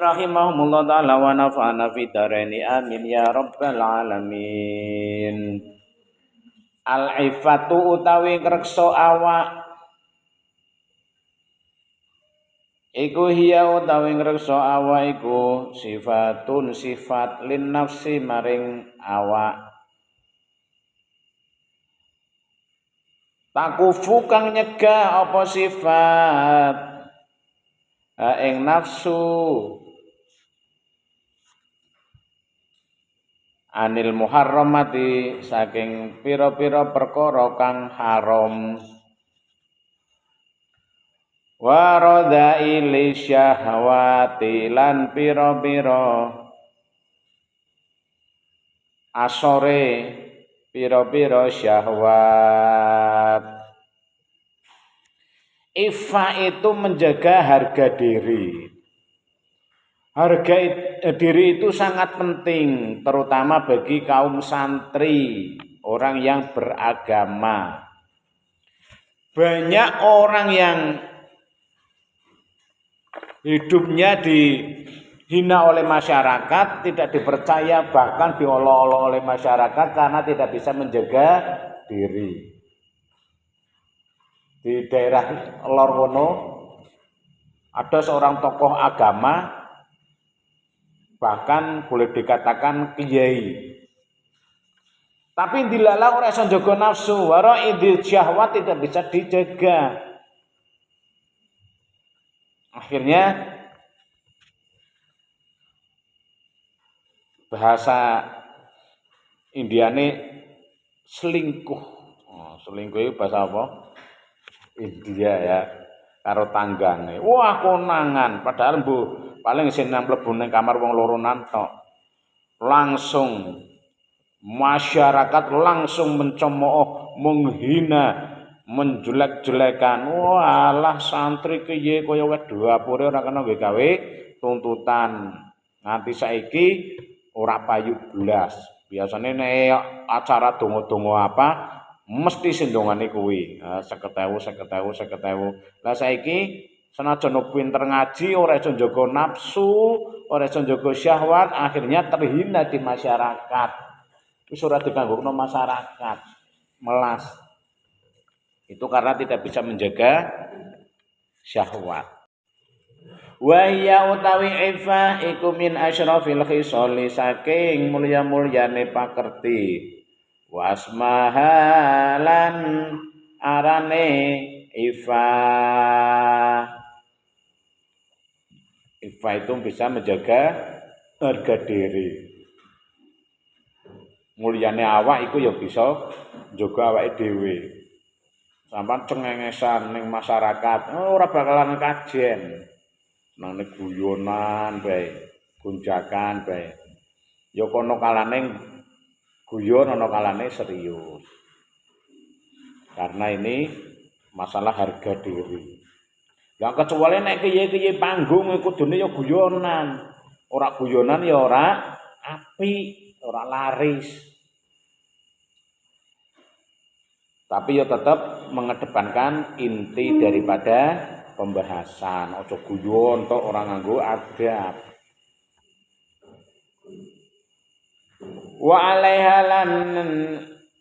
rahimahumullah ta'ala wa nafa'ana fi dharaini amin ya rabbal alamin. Al-ifatu utawi ngrekso awak iku hiya utawi ngrekso awak iku sifatun sifat lin nafsi maring awak. Takufu kang nyegah apa sifat ing nafsu anil muharramati saking pira-pira perkara kang haram wa radhaili syahwati lan pira-pira asore pira-pira syahwat. Ifa itu menjaga harga diri. Harga diri itu sangat penting, terutama bagi kaum santri, orang yang beragama. Banyak orang yang hidupnya dihina oleh masyarakat, tidak dipercaya, bahkan diolok-olok oleh masyarakat karena tidak bisa menjaga diri. Di daerah Lorwono ada seorang tokoh agama, bahkan boleh dikatakan kiai. Tapi dilala ora iso njaga nafsu, wara idil syahwat tidak bisa dijaga. Akhirnya bahasa Indiane selingkuh. Selingkuh itu bahasa apa? India ya, karo tanggane. Wah, konangan, padahal paling sing mlebu ning kamar wong loronan tok. Langsung masyarakat langsung mencemooh, menghina, menjelek-jelekan. Walah santri kiye kaya wis dapure ora kena gawe tuntutan. Nganti saiki ora payu blas. Biasane nek acara donga-donga apa mesti sindongane kuwi 50.000. Lah saiki senajan pinter ngaji ora iso njaga nafsu, ora iso njaga syahwat, akhirnya terhina di masyarakat. Wis ora dikanggokno masyarakat, melas. Itu karena tidak bisa menjaga syahwat. Wa ya utawi ifa iku min asyrafil khisali saking mulya-mulyane pakerti. Wasmahalan arane ifa itu bisa menjaga harga diri. Mulyane awak iku ya bisa njaga awake dhewe. Sampeyan cengengesan ning masyarakat ora bakalan kajen. Nang guyonan bae, gunjakan bae. Ya kono kalane guyon ana kalane serius. Karena ini masalah harga diri. Lah kecuali nek kiye-kiye panggung kudune ya guyonan. Ora guyonan ya ora apik, ora laris. Tapi ya tetap mengedepankan inti daripada pembahasan. Aja guyon tok ora nganggo adab. Wa alaiha lan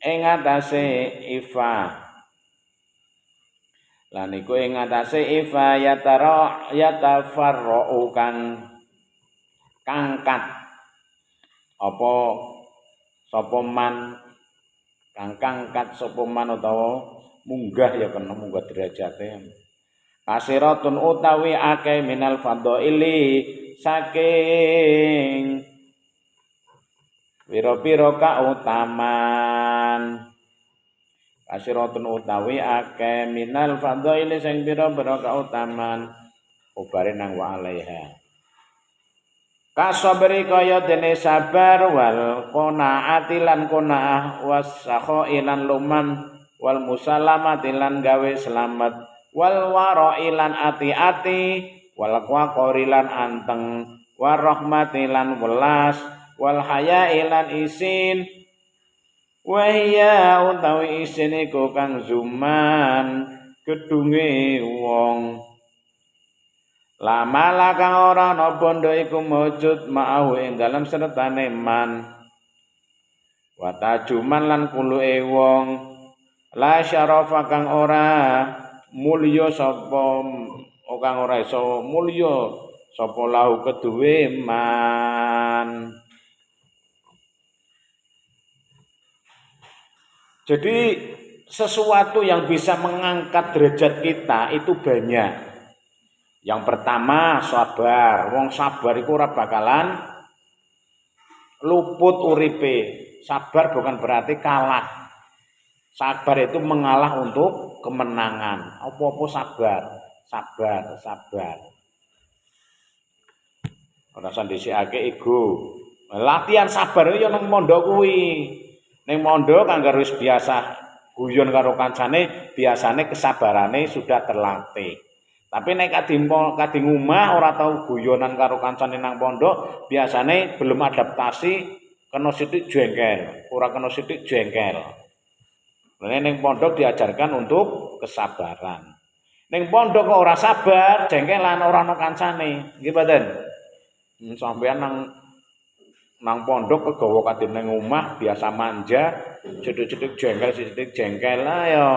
ing atase ifa lan iku ing atase ifa yatafarra'u kang kangkat apa sapa man kang kangkat sapa man utawa munggah ya kena munggah derajate kasiratun utawi akeh minal fadhaili saking pira-pira kautaman kasiratun utawi akeh minal fadhaili sing pira-pira kautaman ubare nang wa alaiha kasabri kaya dene sabar wal qanaati lan qanaah wasakhai lan luman wal musalamati lan gawe selamat wal wara'i lan ati-ati wal qaqari lan anteng warahmati lan welas wal haya'i lan isin wa hiya utawi isin iku kang zuman gedunge wong lama lakang ora ana bondo iku mujud ma'ahu ing dalem sertane man wa tajuman lan kuluke wong la syarafa kang ora mulya sapa kang ora iso mulya sapa lahu keduwe man. Jadi sesuatu yang bisa mengangkat derajat kita itu banyak. Yang pertama sabar. Wong sabar iku ora bakalan luput uripe. Sabar bukan berarti kalah. Sabar itu mengalah untuk kemenangan. Apa-apa sabar. Sabar. Ora sandhisikake ego. Latihan sabar yo nang mondok kuwi. Ning mondok kanggo wis biasa guyon karo kancane, biasane kesabarane sudah terlatih. Tapi nek kading omah ora tau guyonan karo kancane nang pondok, biasane belum adaptasi, kena sithik jengkel, ora kena sithik jengkel. Ning pondok diajarkan untuk kesabaran. Ning pondok kok ora sabar, jengkelan ora ana kancane. Nggih mboten? Sampeyan nang pondok kegawa kadin ning omah biasa manja, sithik-sithik jengkel lah ya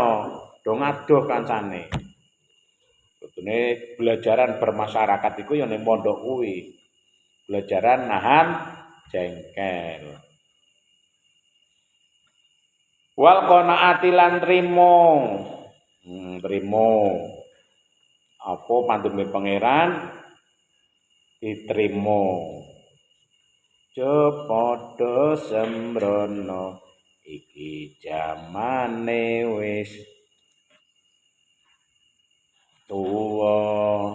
do ngadoh kancane. Kudune belajaran bermasyarakat iku ya ning pondok kuwi. Belajaran nahan jengkel. Wal qanaati lan trimo. Trimo. Apa pandume pangeran diterima. Padha sembrono iki jamane wis tuwa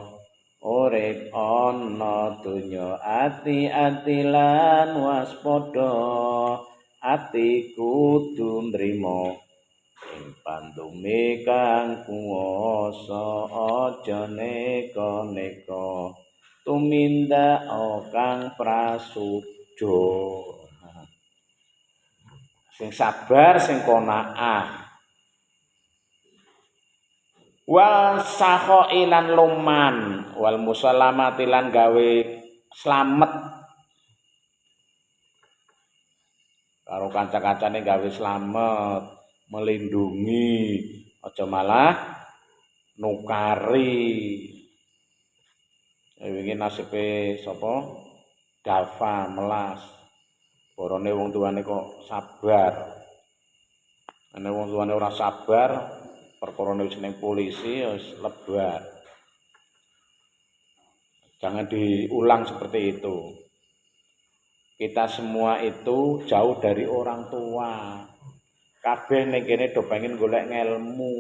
urip ana donya ati-ati lan waspada ati kudu nrimo ing pandume kang kuwasa aja neka-neka tumindak kang prasaja. Sing sabar, sing qanaah. Wal sakha'i lan luman, wal musallamati lan gawe slamet. Karo kanca-kancane gawe slamet, melindungi, aja malah nukari. Wingi nasibe sapa? Dafa melas. Borone wong tuane kok sabar. Nek wong tuane ora sabar, perkarane wis ning polisi wis lebar. Jangan diulang seperti itu. Kita semua itu jauh dari orang tua. Kabeh ning kene do pengen golek ngelmu.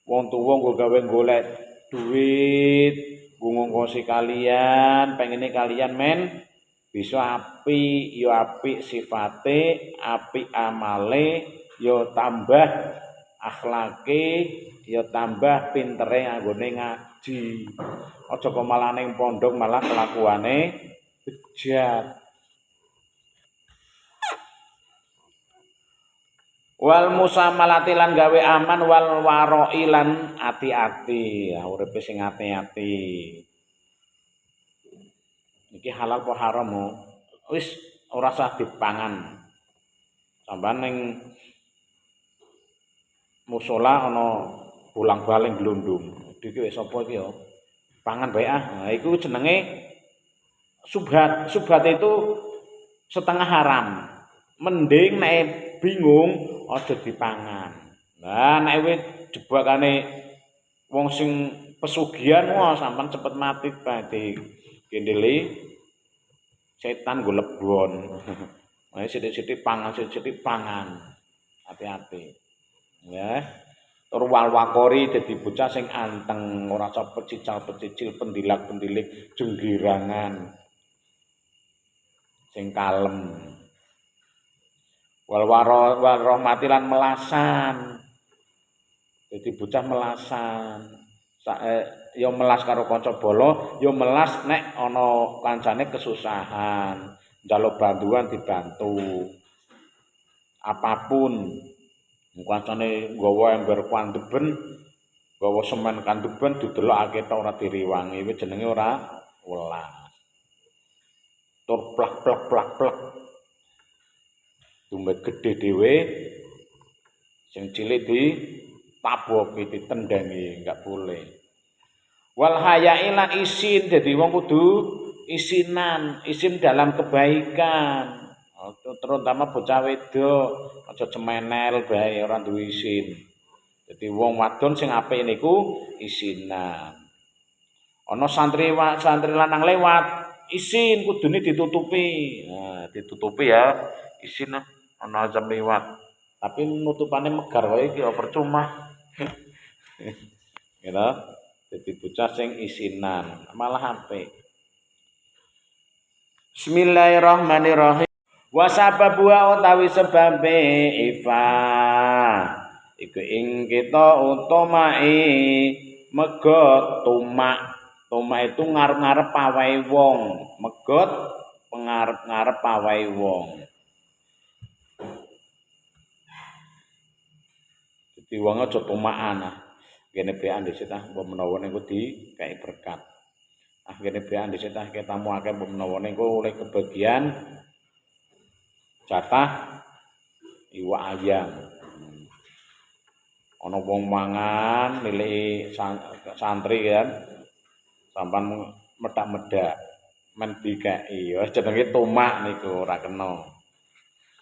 Wong tuwa nggo gawe golek duit, ngongkosi kalian, pengene kalian men bisa apik, yo apik sifate, apik amale, yo tambah akhlake, yo tambah pintere anggone ngaji. Aja kok malah ning pondok malah kelakuane bejat. Wal musamalati lan gawe aman wal waroi lan ati-ati, uripe sing ati-ati. Iki halal apa haram wis ora usah dipangan. Sampeyan ning musala ana bolang-baling glundung. Iki wis sapa iki ya? Pangan bae ah. Nah iku jenenge subhat. Subhat itu setengah haram. Mending nek bingung aja dipangan. Lah nek wis jebakane wong sing pesugihan wah sampean cepet mati badhe kendeli setan go lebon. Ayo sithik-sithik pangan. Hati-hati. Ya. Tur wal wakori dadi bocah sing anteng, ora usah pecicil pendilak-pendilik jenggirangan. Sing kalem. Wal rahmati lan melasan. Jadi bocah melasan. Ya melas karo kanca bolo, ya melas nek ana kancane kesusahan, njaluk bantuan dibantu. Apapun kancane nggawa ember kuandeben gawa semen kanduban didelokake tok ora diriwangi iki jenenge ora welas. Tur plak. Tumbet gedhe dhewe sing cilik ditaboki ditendangi enggak boleh. Wal haya'i lan isin, dadi wong kudu isinan, isin dalam kebaikan. Terutama bocah wedok aja cemenel bae ora duwe isin. Dadi wong wadon sing apik niku isinan. Ana santri lanang lewat, isin kudune ditutupi. Nah, ditutupi ya, isin ana azam lewat. Tapi nutupane megar wae iki percuma. Gitu. Jadi bocah sing isinan malah apik. Bismillahirrahmanirrahim. Wa sababu utawi sebabe ifa iku ing kita utamai megot tumak. Tumak itu ngarep-ngarep pawahe wong, megot pengarep-ngarep pawahe wong. Dadi wong aja tumakan. Kene bean dhisik ta, mbok menawa niku dikei berkat. Kene bean dhisik ta, ketamu akeh mbok menawa niku oleh kebagian jatah iwak ayam. Ana wong mangan milih santri kan. Sampan medak-medak men dikei. Ya jenenge tumak niku ora kena.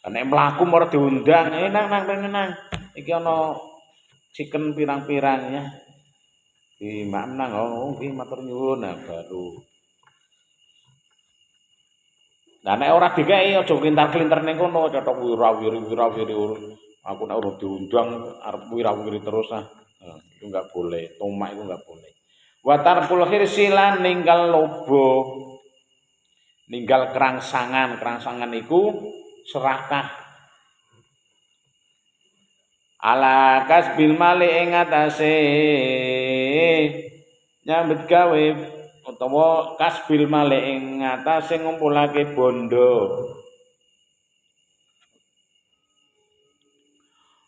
Nek mlaku ora diundang, nang. Iki ana chicken pirang-pirang ya. Di mak menang nggih matur nyuwun nah baru. Lah nek ora dikeki aja kintar-klinter ning kono cothok wirawiri. Aku nek ora diundang arep wirawiri terus ah. Nah, itu enggak boleh, tomak itu enggak boleh. Wa tarkul khirsilan ninggal lobo. Ninggal kerangsangan iku serakah. Ala kasbil mali ing atase nyambet gawe utawa kasbil mali ing atase ngumpulake bondo.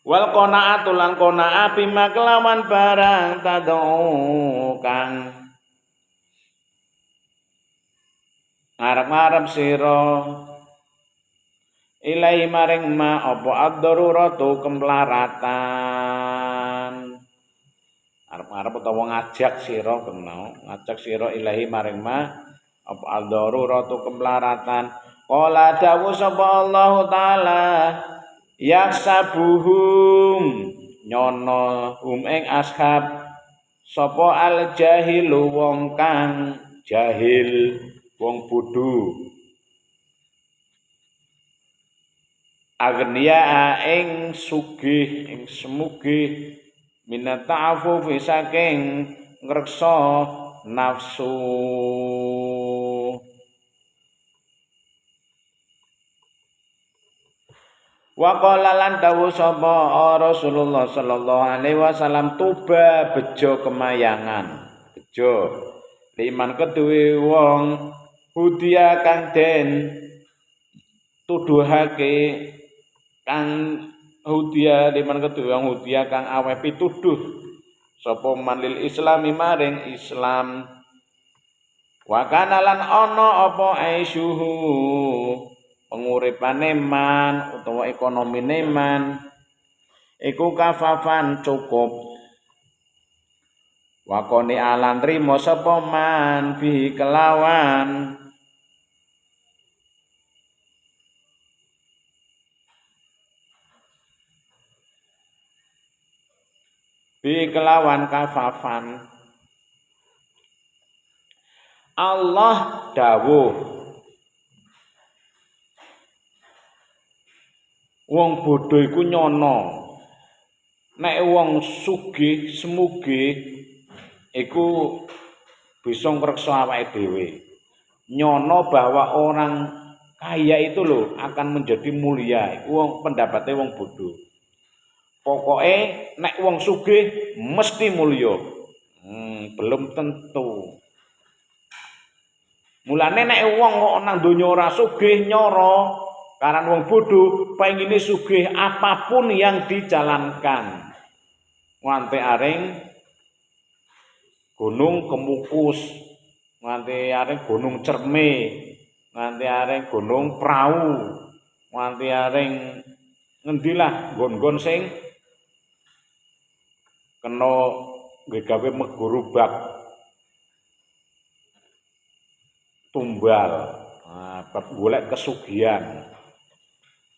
Wal qanaatu lan qana'a bima kelawan barang tad'u kang ngarep-ngarep sira ilahi maring ma apa ad-daruratu kemlaratan. Arep-arep utawa ngajak sira kena, ngajak sira ilahi maring ma apa ad-daruratu kemlaratan. Qala dawu sapa Allah taala yaksabuhum nyono ing ashab sapa al jahilu wong kang jahil, wong bodho. Agniya ing sugih ing semugih minat ta'afufi saking ngreksa nafsu. Wa qala lan dawuh sapa Rasulullah sallallahu alaihi wasallam tuba bejo kemayangan. Bejo liman keduwe wong hudia kang den tuduhake kang hudia liman kedua hudia kang aweh pituduh sapa manlil islami maring Islam. Wa kana lan ana apa aisyuhu penguripane man utawa ekonomine man iku kafafan cukup. Wa qani alan trimo sapa man bi kelawan kafafan. Allah dawuh wong bodho iku nyono nek wong sugih semugih iku bisa ngreksa awake dhewe. Nyono bahwa orang kaya itu loh akan menjadi mulia. Wong pendapatnya wong bodho. Pokoke nek wong sugih mesti mulya. Belum tentu. Mulane nek wong kok nang donya ora sugih nyoro, karan wong bodho pengine sugih apapun yang dijalankan. Nganti aring Gunung Kemukus, nganti areng Gunung Cerme, nganti areng Gunung Prau, nganti areng ngendilah nggon-nggon sing kena gawe megurubak tumbal. Nah, bab golek kesugihan.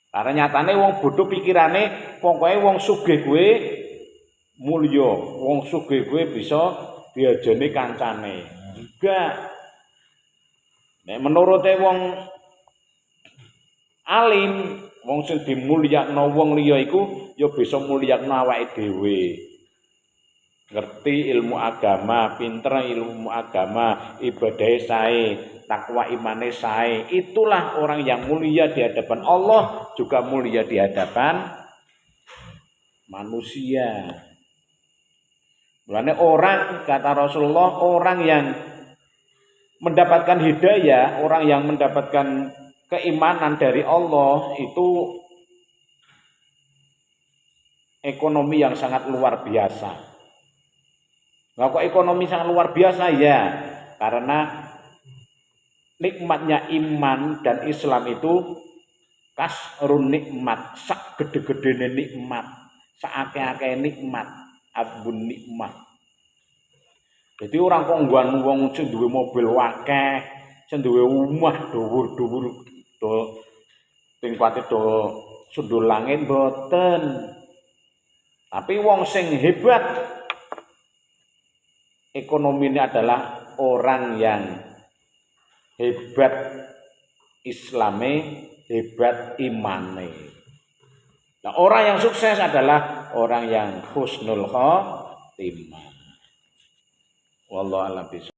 Karena nyatane wong bodho pikirane pokoke wong sugih kuwi mulya, wong sugih kuwi bisa diajeni kancane. Enggak. Nek menurute wong alim, wong sing dimulyakno wong liya iku ya bisa mulyakno awake dhewe. Ngerti ilmu agama, pinter ilmu agama, ibadahe sae, takwa imane sae. Itulah orang yang mulia di hadapan Allah, juga mulia di hadapan manusia. Mulane orang, kata Rasulullah, orang yang mendapatkan hidayah, orang yang mendapatkan keimanan dari Allah itu ekonomi yang sangat luar biasa. Nah, kok ekonomi sangat luar biasa ya? Karena nikmatnya iman dan Islam itu kasrun nikmat, sak gede-gedene nikmat, sak akeh-akeh nikmat, abun nikmat. Jadi orang kok ngguan wong sing duwe mobil akeh, sing duwe omah dhuwur-dhuwur do tingkate do sundul langit mboten. Tapi wong sing hebat ekonomi ini adalah orang yang hebat Islame, hebat imane. Nah, orang yang sukses adalah orang yang husnul khotimah. Wallahu a'lam bishawab.